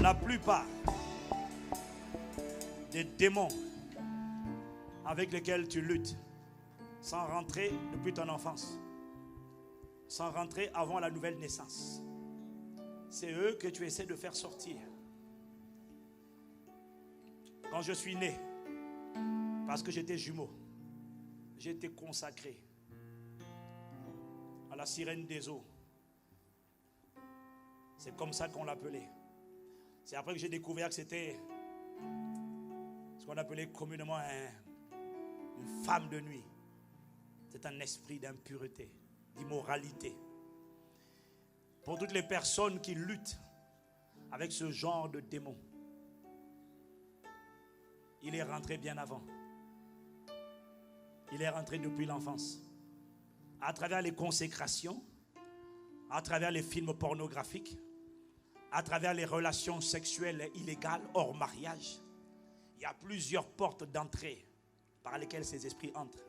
La plupart des démons avec lesquels tu luttes, sans rentrer depuis ton enfance, sans rentrer avant la nouvelle naissance, c'est eux que tu essaies de faire sortir. Quand je suis né, parce que j'étais jumeau, j'ai été consacré à la sirène des eaux. C'est comme ça qu'on l'appelait. C'est après que j'ai découvert que c'était ce qu'on appelait communément une femme de nuit. C'est un esprit d'impureté, d'immoralité. Pour toutes les personnes qui luttent avec ce genre de démon, il est rentré bien avant. Il est rentré depuis l'enfance. À travers les consécrations, à travers les films pornographiques, à travers les relations sexuelles illégales hors mariage, il y a plusieurs portes d'entrée par lesquelles ces esprits entrent.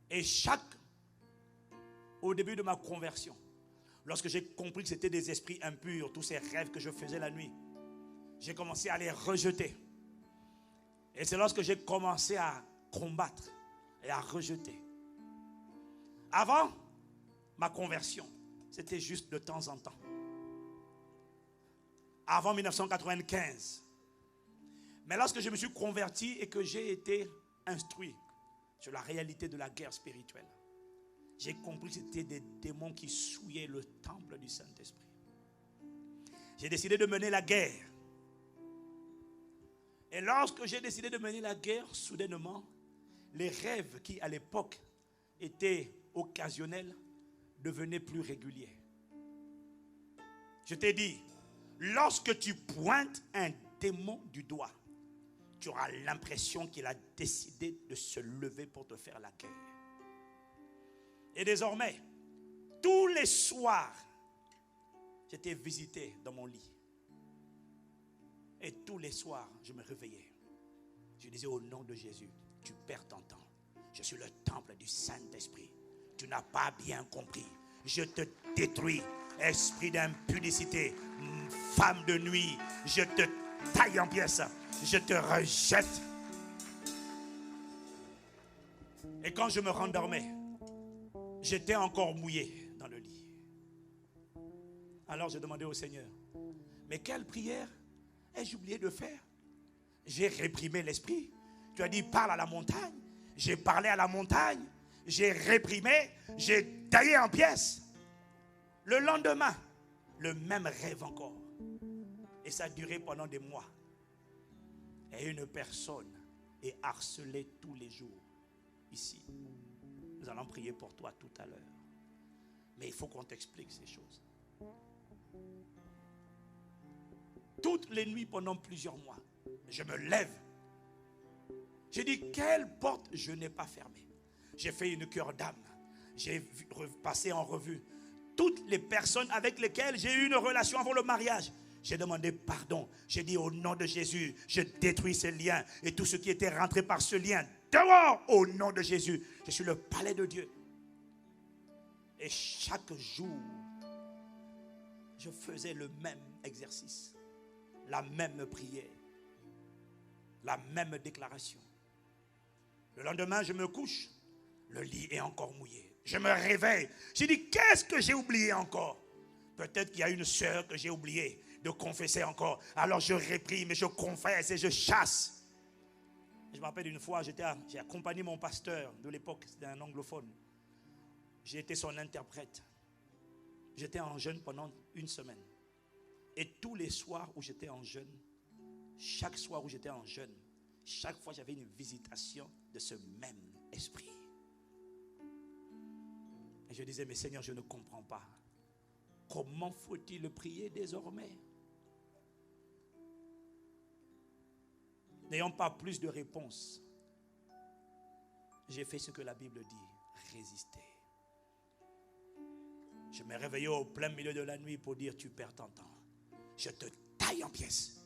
Et au début de ma conversion, lorsque j'ai compris que c'était des esprits impurs, tous ces rêves que je faisais la nuit, j'ai commencé à les rejeter. Et c'est lorsque j'ai commencé à combattre et à rejeter. Avant ma conversion, c'était juste de temps en temps. Avant 1995. Mais lorsque je me suis converti et que j'ai été instruit sur la réalité de la guerre spirituelle, j'ai compris que c'était des démons qui souillaient le temple du Saint-Esprit. J'ai décidé de mener la guerre. Et lorsque j'ai décidé de mener la guerre, soudainement, les rêves qui à l'époque étaient occasionnels devenaient plus réguliers. Je t'ai dit, lorsque tu pointes un démon du doigt, tu auras l'impression qu'il a décidé de se lever pour te faire la guerre. Et désormais, tous les soirs, j'étais visité dans mon lit. Et tous les soirs, je me réveillais. Je disais au nom de Jésus, tu perds ton temps. Je suis le temple du Saint-Esprit. Tu n'as pas bien compris. Je te détruis, esprit d'impudicité, femme de nuit. Je te taille en pièces. Je te rejette. Et quand je me rendormais, j'étais encore mouillé dans le lit. Alors je demandais au Seigneur, mais quelle prière ai-je oublié de faire? J'ai réprimé l'esprit. Tu as dit parle à la montagne. J'ai parlé à la montagne. J'ai réprimé. J'ai taillé en pièces. Le lendemain, le même rêve encore. Et ça a duré pendant des mois. Et une personne est harcelée tous les jours ici. Nous allons prier pour toi tout à l'heure. Mais il faut qu'on t'explique ces choses. Toutes les nuits pendant plusieurs mois, je me lève. J'ai dit, quelle porte je n'ai pas fermée? J'ai fait une cure d'âme. J'ai passé en revue toutes les personnes avec lesquelles j'ai eu une relation avant le mariage. J'ai demandé pardon. J'ai dit au nom de Jésus, je détruis ces liens. Et tout ce qui était rentré par ce lien, dehors au nom de Jésus. Je suis le palais de Dieu. Et chaque jour, je faisais le même exercice. La même prière, la même déclaration. Le lendemain, je me couche, le lit est encore mouillé. Je me réveille, je dis, qu'est-ce que j'ai oublié encore? Peut-être qu'il y a une sœur que j'ai oublié de confesser encore. Alors je réprime et je confesse et je chasse. Je me rappelle une fois, j'ai accompagné mon pasteur de l'époque, c'était un anglophone. J'ai été son interprète. J'étais en jeûne pendant une semaine. Et tous les soirs où j'étais en jeûne, chaque soir où j'étais en jeûne, chaque fois j'avais une visitation de ce même esprit. Et je disais, mais Seigneur, je ne comprends pas. Comment faut-il prier désormais? N'ayant pas plus de réponses, j'ai fait ce que la Bible dit, résister. Je me réveillais au plein milieu de la nuit pour dire, tu perds ton temps. Je te taille en pièces.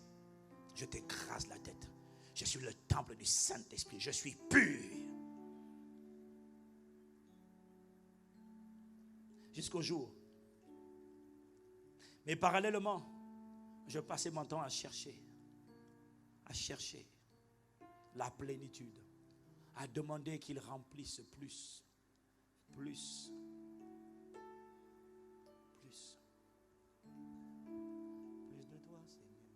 Je t'écrase la tête. Je suis le temple du Saint-Esprit. Je suis pur. Jusqu'au jour Mais parallèlement, je passais mon temps à chercher la plénitude, à demander qu'il remplisse plus. Plus de toi, Seigneur.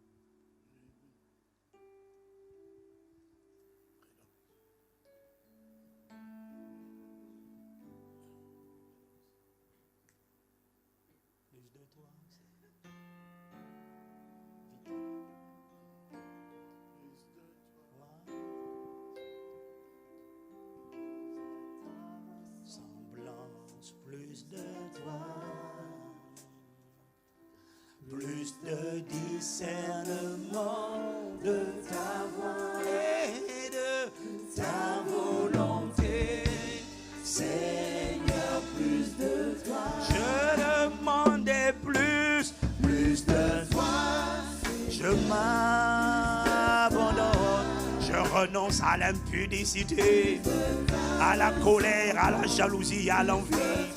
Plus de toi, Seigneur. Semblance, plus de toi, plus de discernement de ta voix et de ta volonté, Seigneur, plus de toi. Je demandais plus de toi. Je m'abandonne, je renonce à l'impudicité, à la colère, à la jalousie, à l'envie.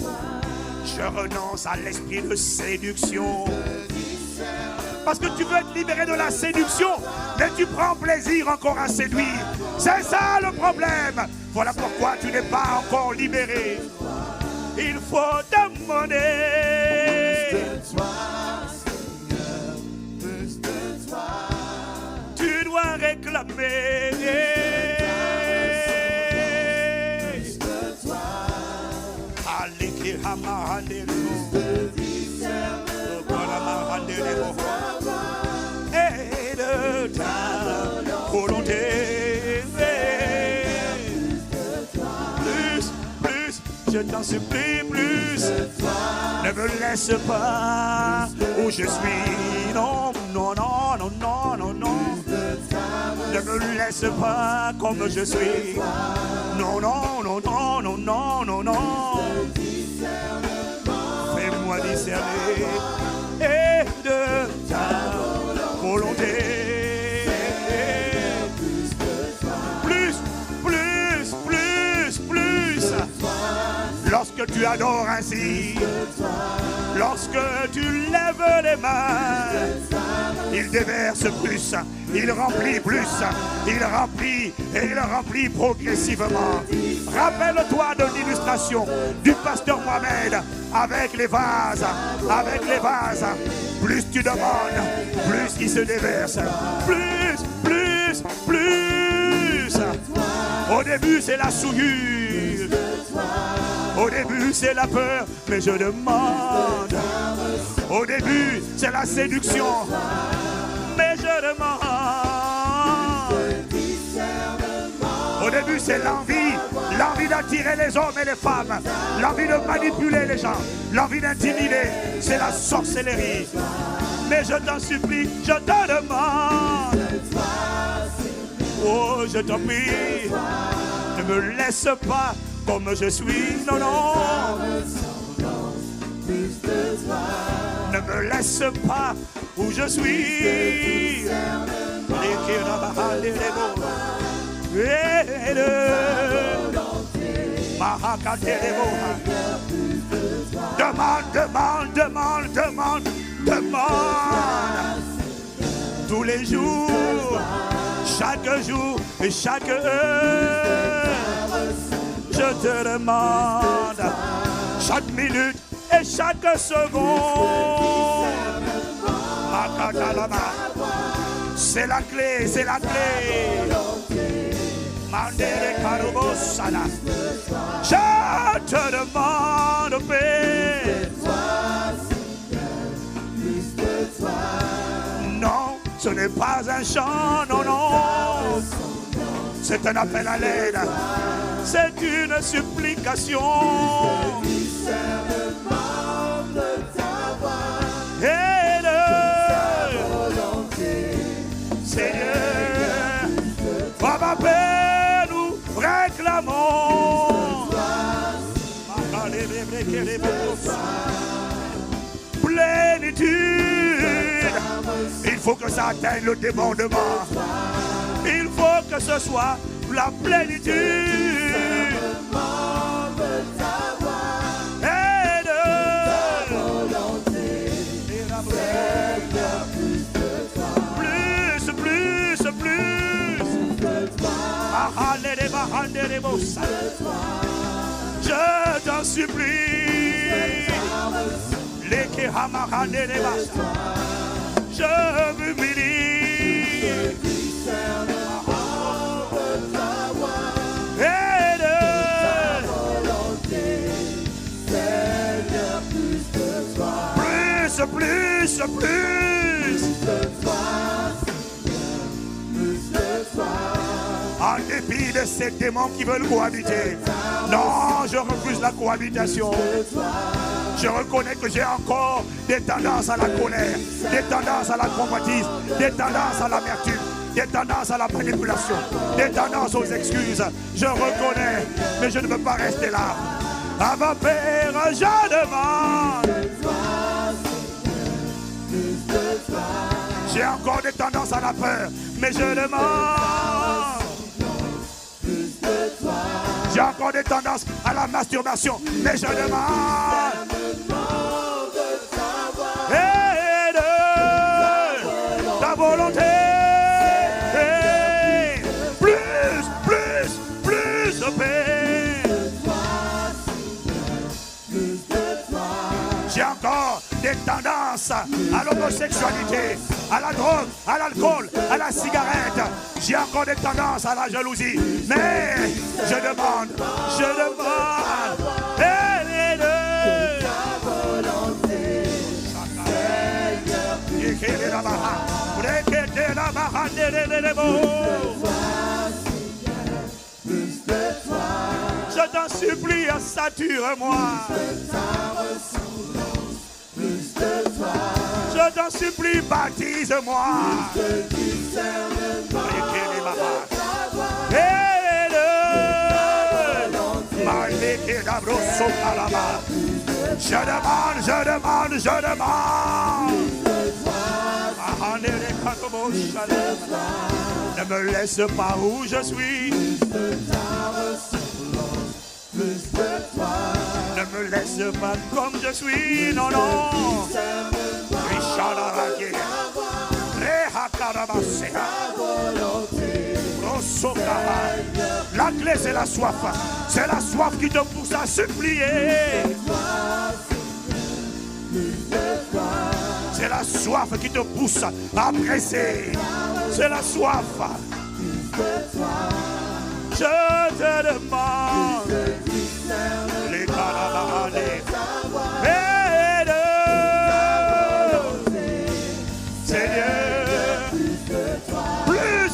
Je renonce à l'esprit de séduction. Parce que tu veux être libéré de la séduction, mais tu prends plaisir encore à séduire. C'est ça le problème. Voilà pourquoi tu n'es pas encore libéré. Il faut demander. Tu dois réclamer. Et de ta volonté. Plus, je t'en supplie, plus. Ne me laisse pas où je suis. Non. Ne me laisse pas comme je suis. Non. Fais-moi discerner et de ta volonté. Plus. Lorsque tu adores ainsi, lorsque tu lèves les mains, il déverse plus, il remplit plus, il remplit progressivement. Rappelle-toi de l'illustration du pasteur Mohamed avec les vases. Plus tu demandes, plus il se déverse. Plus. Au début c'est la souillure, au début c'est la peur, mais je demande. Au début c'est la séduction, mais je demande. Au début c'est l'envie d'attirer les hommes et les femmes, l'envie de manipuler les gens, l'envie d'intimider, c'est la sorcellerie. Mais je t'en supplie, je te demande. Oh, je t'en prie, ne me laisse pas comme je suis, non. Ne me laisse pas où je suis. Demande. Tous les jours, chaque jour et chaque heure, je te demande. Chaque minute et chaque seconde. C'est la clé. Je te demande, paix. Non, ce n'est pas un chant, non. C'est un appel à l'aide. C'est une supplication. Et Seigneur, Papa Père, nous réclamons. Plénitude. Il faut que ça atteigne le débordement. Il faut que ce soit la plénitude. Je t'en supplie. Je m'humilie. Plus. En dépit de ces démons qui veulent cohabiter. Non, je refuse la cohabitation. Je reconnais que j'ai encore des tendances à la colère, des tendances à la convoitise, des tendances à l'amertume, des tendances à la manipulation, des tendances aux excuses. Je reconnais, mais je ne veux pas rester là. À mon Père, je demande. J'ai encore des tendances à la peur, mais je demande. J'ai encore des tendances à la masturbation, mais je demande. Et de ta volonté. Plus de paix. J'ai encore des tendances à l'homosexualité, à la drogue, à l'alcool, à la cigarette. J'ai encore des tendances à la jalousie. Mais je demande. Je t'en supplie, sature-moi. Je t'en supplie, baptise-moi. Je demande. Ne me laisse pas où je suis. Ne me laisse pas comme je suis. Non. La clé, c'est la soif. C'est la soif qui te pousse à supplier. C'est la soif qui te pousse à presser. C'est la soif. Je te demande. Les caravanés. Seigneur. Plus.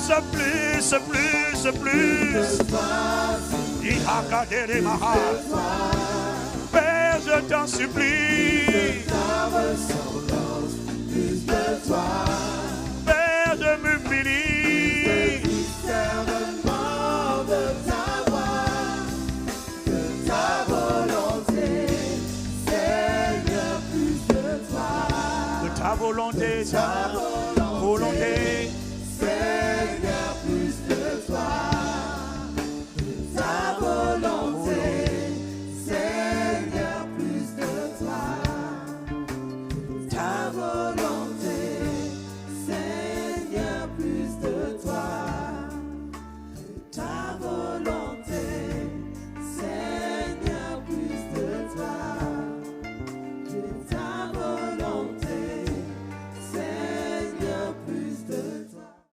Père, je t'en supplie. Père, je m'humilie. De ta volonté, Seigneur, plus de toi.